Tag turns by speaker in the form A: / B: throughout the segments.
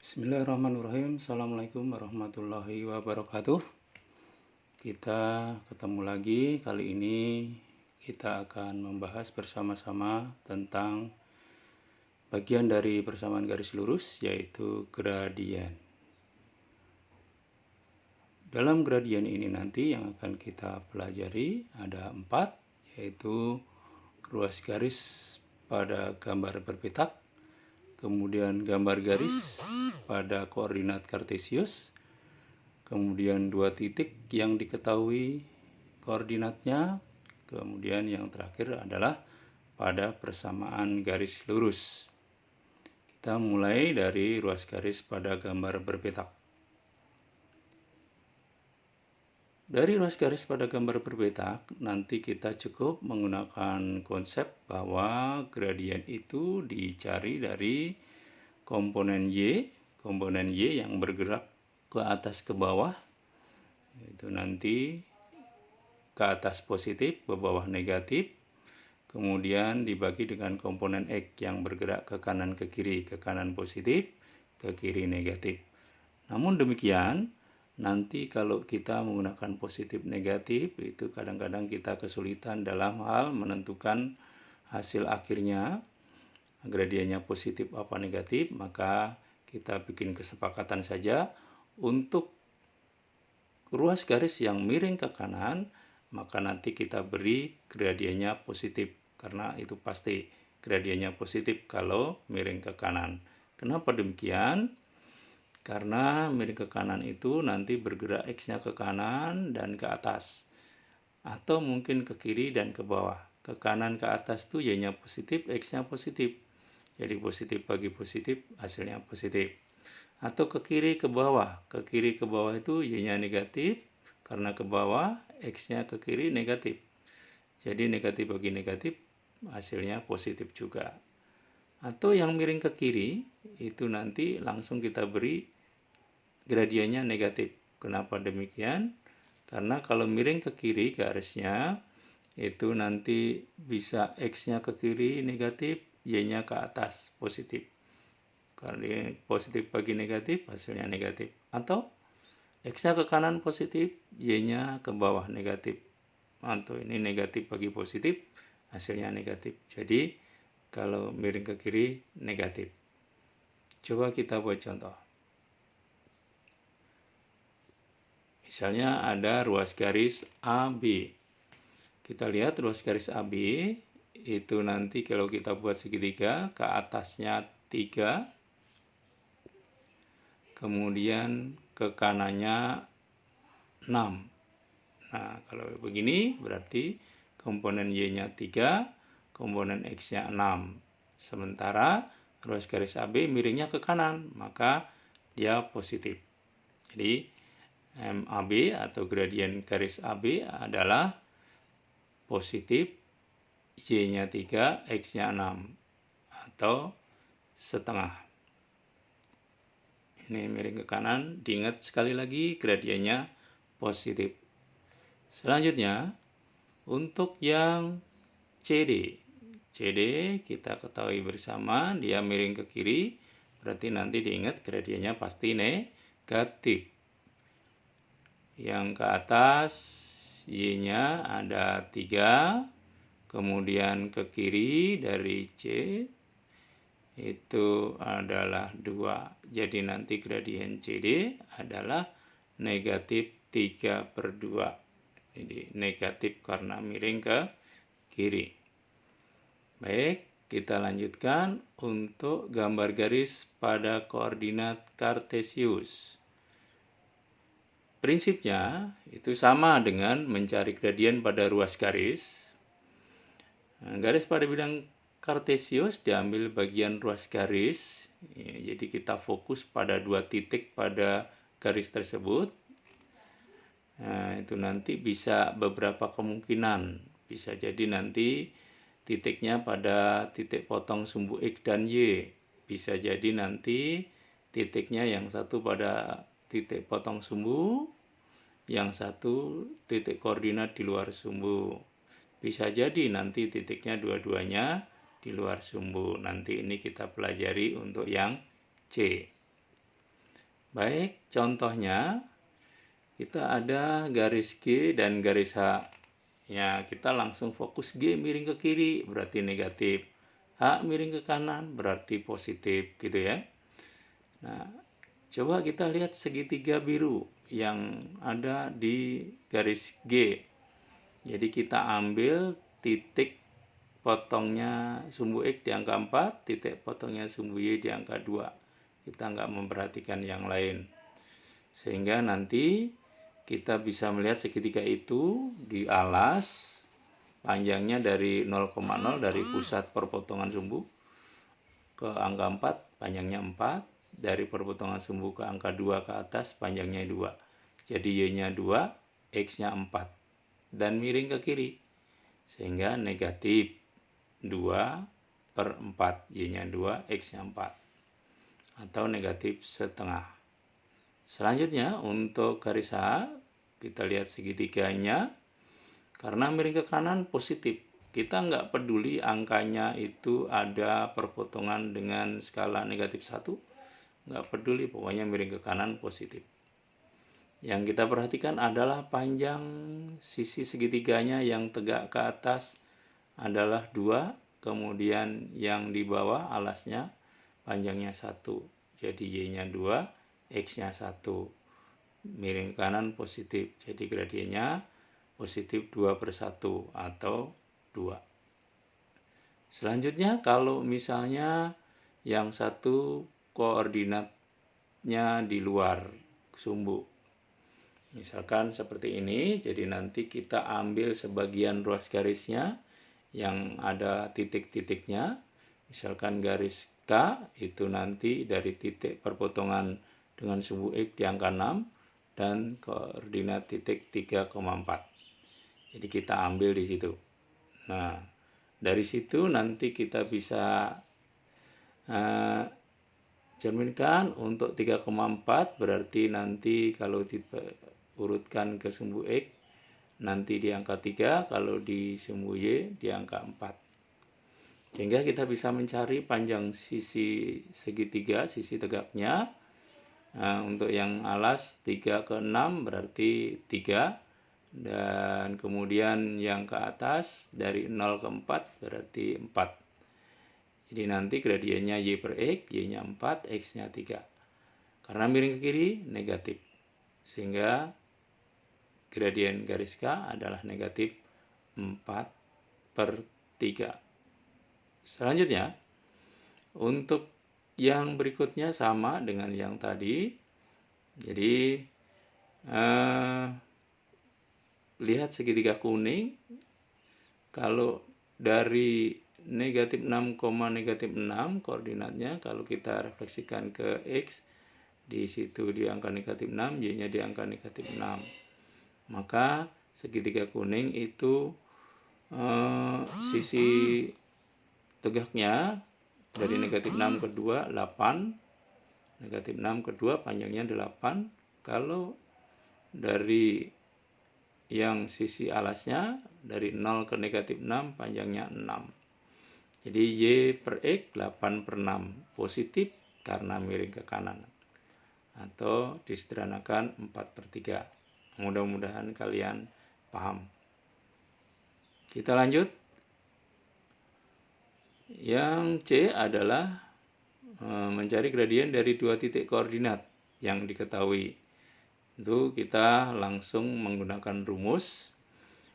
A: Bismillahirrahmanirrahim. Assalamualaikum warahmatullahi wabarakatuh. Kita ketemu lagi. Kali ini kita akan membahas bersama-sama tentang bagian dari persamaan garis lurus, yaitu gradien. Dalam gradien ini nanti yang akan kita pelajari ada 4, yaitu ruas garis pada gambar berpetak, kemudian gambar garis pada koordinat kartesius, kemudian 2 titik yang diketahui koordinatnya, kemudian yang terakhir adalah pada persamaan garis lurus. Kita mulai dari ruas garis pada gambar berpetak. Dari ruas garis pada gambar berpetak, nanti kita cukup menggunakan konsep bahwa gradien itu dicari dari komponen Y yang bergerak ke atas ke bawah, itu nanti ke atas positif, ke bawah negatif, kemudian dibagi dengan komponen X yang bergerak ke kanan ke kiri, ke kanan positif, ke kiri negatif. Namun demikian, nanti kalau kita menggunakan positif negatif, itu kadang-kadang kita kesulitan dalam hal menentukan hasil akhirnya, gradiennya positif apa negatif, maka kita bikin kesepakatan saja untuk ruas garis yang miring ke kanan, maka nanti kita beri gradiennya positif, karena itu pasti gradiennya positif kalau miring ke kanan. Kenapa demikian? Karena miring ke kanan itu nanti bergerak X-nya ke kanan dan ke atas, atau mungkin ke kiri dan ke bawah. Ke kanan ke atas itu Y-nya positif, X-nya positif. Jadi positif bagi positif, hasilnya positif. Atau ke kiri ke bawah. Ke kiri ke bawah itu Y-nya negatif, karena ke bawah X-nya ke kiri negatif. Jadi negatif bagi negatif, hasilnya positif juga. Atau yang miring ke kiri, itu nanti langsung kita beri gradiennya negatif. Kenapa demikian? Karena kalau miring ke kiri garisnya, itu nanti bisa X-nya ke kiri negatif, Y-nya ke atas positif. Karena positif bagi negatif, hasilnya negatif. Atau X-nya ke kanan positif, Y-nya ke bawah negatif. Atau ini negatif bagi positif, hasilnya negatif. Jadi kalau miring ke kiri negatif. Coba kita buat contoh. Misalnya ada ruas garis AB. Kita lihat ruas garis AB itu nanti kalau kita buat segitiga, ke atasnya 3, kemudian ke kanannya 6. Nah, kalau begini berarti komponen Y-nya 3, komponen X-nya 6. Sementara ruas garis AB miringnya ke kanan, maka dia positif. Jadi MAB atau gradien garis AB adalah positif, Y-nya 3, X-nya 6, atau setengah. Ini miring ke kanan, diingat sekali lagi gradiennya positif. Selanjutnya, untuk yang CD. CD kita ketahui bersama, dia miring ke kiri, berarti nanti diingat gradiennya pasti negatif. Yang ke atas Y-nya ada 3, kemudian ke kiri dari C itu adalah 2. Jadi nanti gradien CD adalah negatif 3/2. Jadi negatif karena miring ke kiri. Baik, kita lanjutkan untuk gambar garis pada koordinat kartesius. Prinsipnya itu sama dengan mencari gradien pada ruas garis. Nah, garis pada bidang kartesius diambil bagian ruas garis. Ya, jadi kita fokus pada 2 titik pada garis tersebut. Nah, itu nanti bisa beberapa kemungkinan. Bisa jadi nanti titiknya pada titik potong sumbu X dan Y. Bisa jadi nanti titiknya yang satu pada titik potong sumbu, yang satu titik koordinat di luar sumbu. Bisa jadi nanti titiknya dua-duanya di luar sumbu. Nanti ini kita pelajari untuk yang C. Baik, contohnya kita ada garis G dan garis H. Ya, kita langsung fokus G miring ke kiri, berarti negatif. H miring ke kanan, berarti positif, gitu ya. Nah, coba kita lihat segitiga biru yang ada di garis G. Jadi kita ambil titik potongnya sumbu X di angka 4, titik potongnya sumbu Y di angka 2. Kita nggak memperhatikan yang lain. Sehingga nanti kita bisa melihat segitiga itu di alas, panjangnya dari 0,0 dari pusat perpotongan sumbu ke angka 4, panjangnya 4. Dari perpotongan sumbu ke angka 2 ke atas, panjangnya 2. Jadi Y-nya 2, X-nya 4. Dan miring ke kiri. Sehingga negatif 2/4. Y-nya 2, X-nya 4. Atau negatif setengah. Selanjutnya untuk garis H, kita lihat segitiganya. Karena miring ke kanan positif. Kita nggak peduli angkanya itu ada perpotongan dengan skala negatif 1. Nggak peduli, pokoknya miring ke kanan positif. Yang kita perhatikan adalah panjang sisi segitiganya yang tegak ke atas adalah 2. Kemudian yang di bawah alasnya panjangnya 1. Jadi Y-nya 2, X-nya 1. Miring ke kanan positif. Jadi gradiennya positif 2/1 atau 2. Selanjutnya kalau misalnya yang satu koordinatnya di luar sumbu. Misalkan seperti ini, jadi nanti kita ambil sebagian ruas garisnya yang ada titik-titiknya. Misalkan garis K itu nanti dari titik perpotongan dengan sumbu X di angka 6 dan koordinat titik 3,4. Jadi kita ambil di situ. Nah, dari situ nanti kita bisa cerminkan untuk 3,4 berarti nanti kalau diurutkan ke sumbu X nanti di angka 3, kalau di sumbu Y di angka 4. Sehingga kita bisa mencari panjang sisi segitiga, sisi tegaknya. Untuk yang alas 3/6 berarti 3. Dan kemudian yang ke atas dari 0 ke 4 berarti 4. Jadi nanti gradiennya Y/X, Y-nya 4, X-nya 3. Karena miring ke kiri, negatif. Sehingga gradien garis K adalah negatif 4/3. Selanjutnya, untuk yang berikutnya sama dengan yang tadi. Jadi, lihat segitiga kuning. Kalau dari negatif 6, negatif 6 koordinatnya, kalau kita refleksikan ke X, di situ di angka negatif 6, Y-nya di angka negatif 6. Maka segitiga kuning itu sisi tegaknya dari negatif 6 ke 2, 8. Negatif 6 ke 2, panjangnya 8. Kalau dari yang sisi alasnya, dari 0 ke negatif 6, panjangnya 6. Jadi Y/X 8/6. Positif karena miring ke kanan. Atau disederhanakan 4/3. Mudah-mudahan kalian paham. Kita lanjut. Yang C adalah mencari gradien dari dua titik koordinat yang diketahui. Itu kita langsung menggunakan rumus.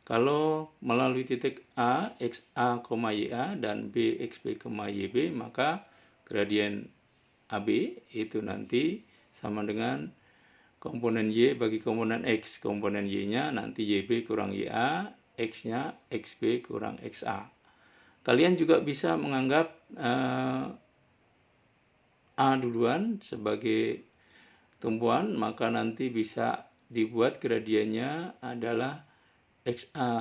A: Kalau melalui titik A, XA, YA dan B, XB, YB, maka gradien AB itu nanti sama dengan komponen Y bagi komponen X. Komponen Y-nya nanti YB kurang YA, X-nya XB kurang XA. Kalian juga bisa menganggap A duluan sebagai tumpuan, maka nanti bisa dibuat gradiennya adalah XA,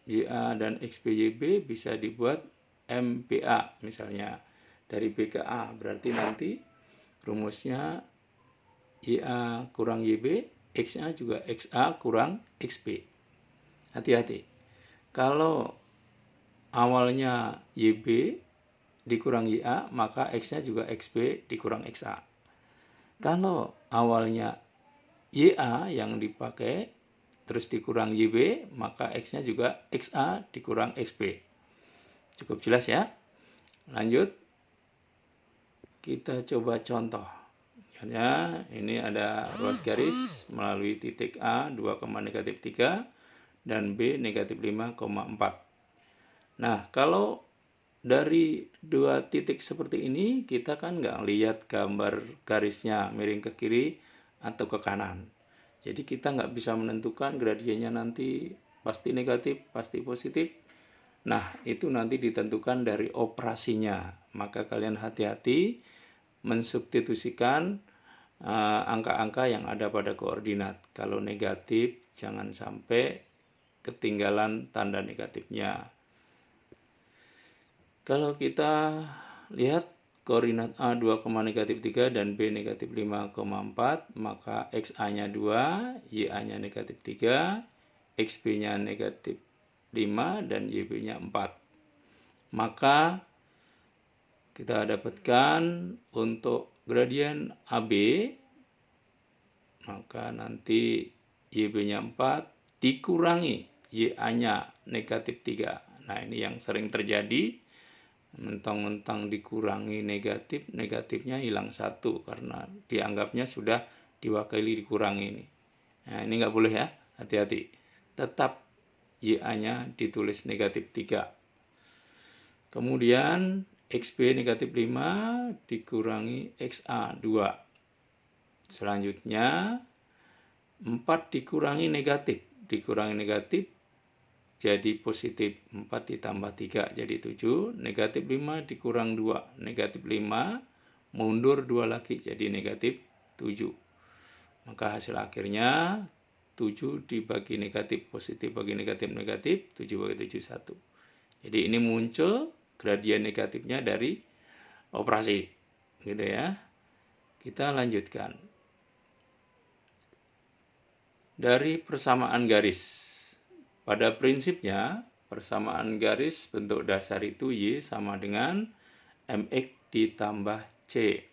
A: YA dan XB-YB bisa dibuat MBA misalnya dari B ke A. Berarti nanti rumusnya YA kurang YB, X-nya juga XA kurang XB. Hati-hati. Kalau awalnya YB dikurang YA, maka X-nya juga XB dikurang XA. Kalau awalnya YA yang dipakai, terus dikurang YB, maka X-nya juga XA dikurang XB. Cukup jelas ya? Lanjut, kita coba contoh. Misalnya ini ada ruas garis melalui titik A 2, negatif 3 dan B negatif 5,4. Nah, kalau dari dua titik seperti ini, kita kan nggak lihat gambar garisnya miring ke kiri atau ke kanan. Jadi kita nggak bisa menentukan gradiennya nanti pasti negatif, pasti positif. Nah, itu nanti ditentukan dari operasinya. Maka kalian hati-hati mensubstitusikan angka-angka yang ada pada koordinat. Kalau negatif, jangan sampai ketinggalan tanda negatifnya. Kalau kita lihat koordinat A 2, negatif 3 dan B negatif 5,4, maka XA-nya 2, YA-nya negatif 3, XB-nya negatif 5, dan YB-nya 4. Maka kita dapatkan untuk gradien AB, maka nanti YB-nya 4 dikurangi YA-nya negatif 3. Nah, ini yang sering terjadi. Mentang-mentang dikurangi negatif, negatifnya hilang 1 karena dianggapnya sudah diwakili dikurangi ini. Nah, ini nggak boleh ya, hati-hati. Tetap YA-nya ditulis negatif 3. Kemudian XB negatif 5 dikurangi XA 2. Selanjutnya 4 dikurangi negatif. Dikurangi negatif jadi positif. 4 ditambah 3 jadi 7. Negatif 5 dikurang 2. Negatif 5 mundur 2 lagi jadi negatif 7. Maka hasil akhirnya 7 dibagi negatif positif bagi negatif negatif, 7 bagi 7 1. Jadi ini muncul gradien negatifnya dari operasi. Gitu ya. Kita lanjutkan. Dari persamaan garis. Pada prinsipnya, persamaan garis bentuk dasar itu Y sama dengan MX ditambah C.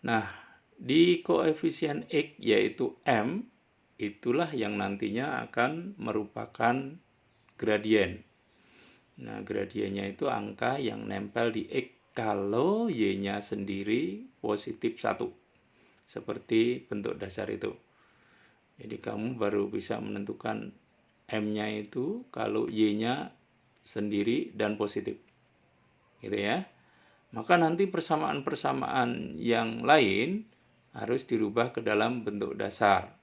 A: Nah, di koefisien X yaitu M, itulah yang nantinya akan merupakan gradien. Nah, gradiennya itu angka yang nempel di X kalau Y-nya sendiri positif 1. Seperti bentuk dasar itu. Jadi kamu baru bisa menentukan M-nya itu kalau Y-nya sendiri dan positif. Gitu ya. Maka nanti persamaan-persamaan yang lain harus dirubah ke dalam bentuk dasar.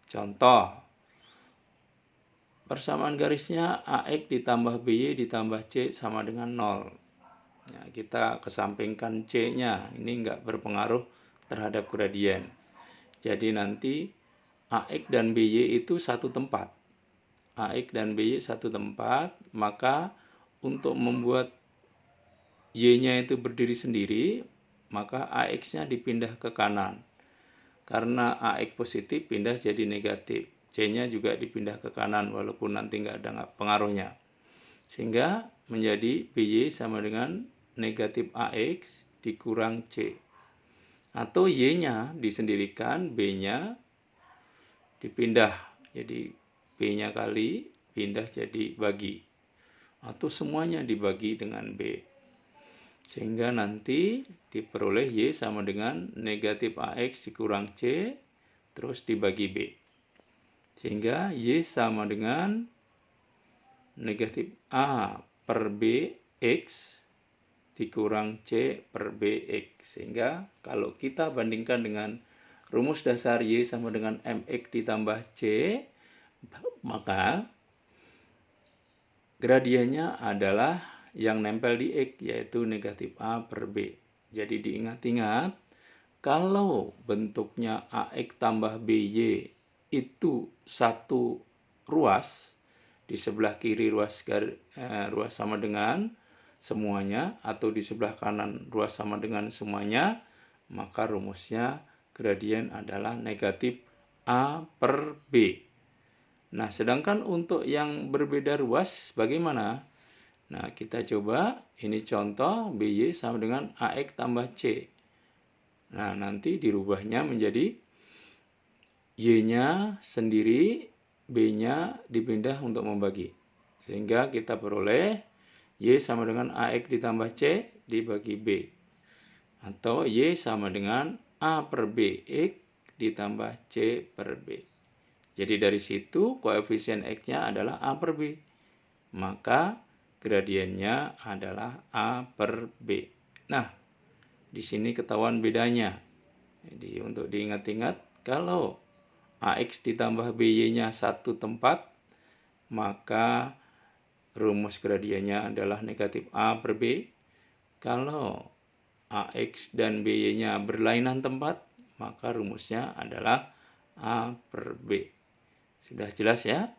A: Contoh, persamaan garisnya AX ditambah BY ditambah C sama dengan 0. Nah, kita kesampingkan C-nya, ini enggak berpengaruh terhadap gradien. Jadi nanti AX dan BY itu satu tempat. AX dan BY satu tempat, maka untuk membuat Y-nya itu berdiri sendiri, maka AX-nya dipindah ke kanan. Karena AX positif pindah jadi negatif. C-nya juga dipindah ke kanan walaupun nanti nggak ada pengaruhnya. Sehingga menjadi BY sama dengan negatif AX dikurang C. Atau Y-nya disendirikan, B-nya dipindah. Jadi B-nya kali pindah jadi bagi. Atau semuanya dibagi dengan B. Sehingga nanti diperoleh Y sama dengan negatif AX dikurang C, terus dibagi B. Sehingga Y sama dengan negatif A per B X dikurang C per BX. Sehingga kalau kita bandingkan dengan rumus dasar Y sama dengan MX ditambah C, maka gradiennya adalah yang nempel di X, yaitu negatif A per B. Jadi diingat-ingat, kalau bentuknya AX tambah BY itu satu ruas, di sebelah kiri ruas sama dengan semuanya, atau di sebelah kanan ruas sama dengan semuanya, maka rumusnya gradien adalah negatif A per B. Nah, sedangkan untuk yang berbeda ruas bagaimana? Nah, kita coba, ini contoh BY sama dengan AX tambah C. Nah, nanti dirubahnya menjadi Y-nya sendiri, B-nya dipindah untuk membagi. Sehingga kita peroleh Y sama dengan AX ditambah C dibagi B. Atau Y sama dengan A per B X ditambah C per B. Jadi dari situ koefisien X-nya adalah A per B. Maka gradiennya adalah A per B. Nah, di sini ketahuan bedanya. Jadi untuk diingat-ingat, kalau AX ditambah BY-nya satu tempat, maka rumus gradiennya adalah negatif A per B. Kalau AX dan BY-nya berlainan tempat, maka rumusnya adalah A per B. Sudah jelas ya?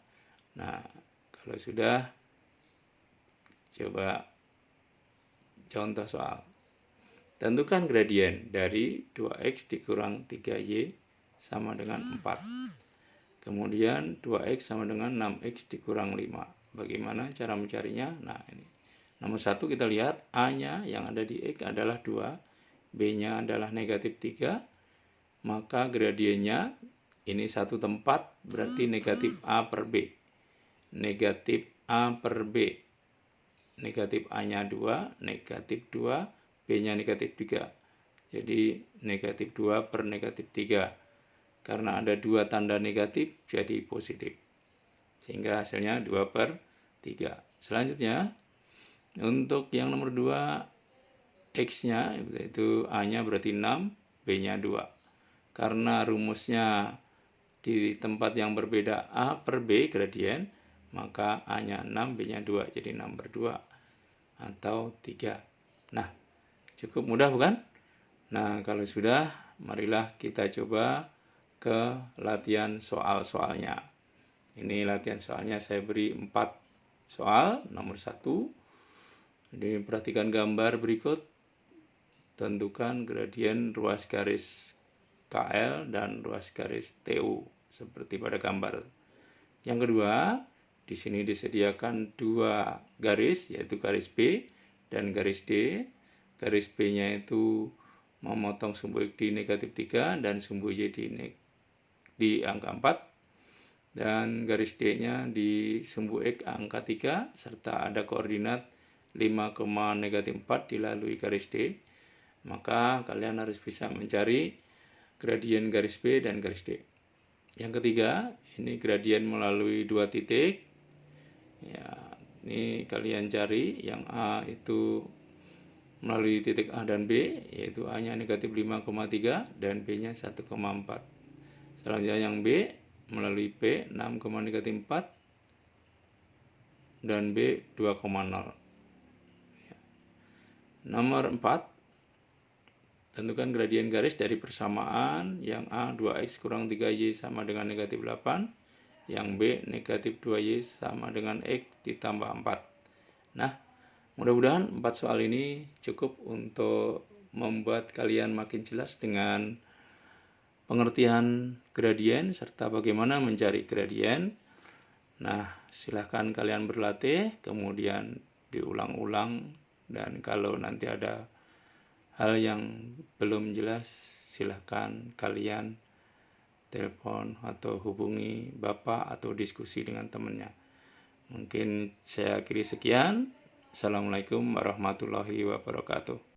A: Nah, kalau sudah, coba contoh soal. Tentukan gradien dari 2X dikurang 3Y sama dengan 4. Kemudian 2X sama dengan 6X dikurang 5. Bagaimana cara mencarinya? Nah, ini. Nomor 1 kita lihat A-nya yang ada di X adalah 2, B-nya adalah negatif 3. Maka gradiennya ini satu tempat berarti negatif A per B. Negatif A per B. Negatif A-nya 2, negatif 2, B-nya negatif 3. Jadi negatif 2 per negatif 3. Karena ada 2 tanda negatif, jadi positif. Sehingga hasilnya 2 per 3. Selanjutnya, untuk yang nomor 2, X-nya, yaitu A-nya berarti 6, B-nya 2. Karena rumusnya di tempat yang berbeda A per B gradien, maka A-nya 6, B-nya 2. Jadi 6 per 2 atau 3. Nah, cukup mudah bukan? Nah, kalau sudah, marilah kita coba ke latihan soal-soalnya. Ini latihan soalnya saya beri 4 soal. Nomor 1, jadi perhatikan gambar berikut. Tentukan gradien ruas garis KL dan ruas garis TU seperti pada gambar. Yang kedua, di sini disediakan 2 garis, yaitu garis B dan garis D. Garis B-nya itu memotong sumbu X di negatif 3 dan sumbu Y di angka 4, dan garis D-nya di sumbu X angka 3 serta ada koordinat 5, negatif 4 dilalui garis D. Maka kalian harus bisa mencari gradien garis B dan garis D. Yang ketiga, ini gradien melalui 2 titik. Ya, ini kalian cari yang A itu melalui titik A dan B, yaitu A-nya negatif 5,3 dan B-nya 1,4. Selanjutnya yang B melalui P 6, negatif 4 dan B 2,0. Nomor 4, tentukan gradien garis dari persamaan yang A 2X kurang 3Y sama dengan negatif 8, yang B negatif 2Y sama dengan X ditambah 4. Nah, mudah-mudahan 4 soal ini cukup untuk membuat kalian makin jelas dengan pengertian gradien serta bagaimana mencari gradien. Nah, silahkan kalian berlatih, kemudian diulang-ulang, dan kalau nanti ada hal yang belum jelas, silahkan kalian telepon atau hubungi Bapak atau diskusi dengan temannya. Mungkin saya akhiri sekian. Assalamualaikum warahmatullahi wabarakatuh.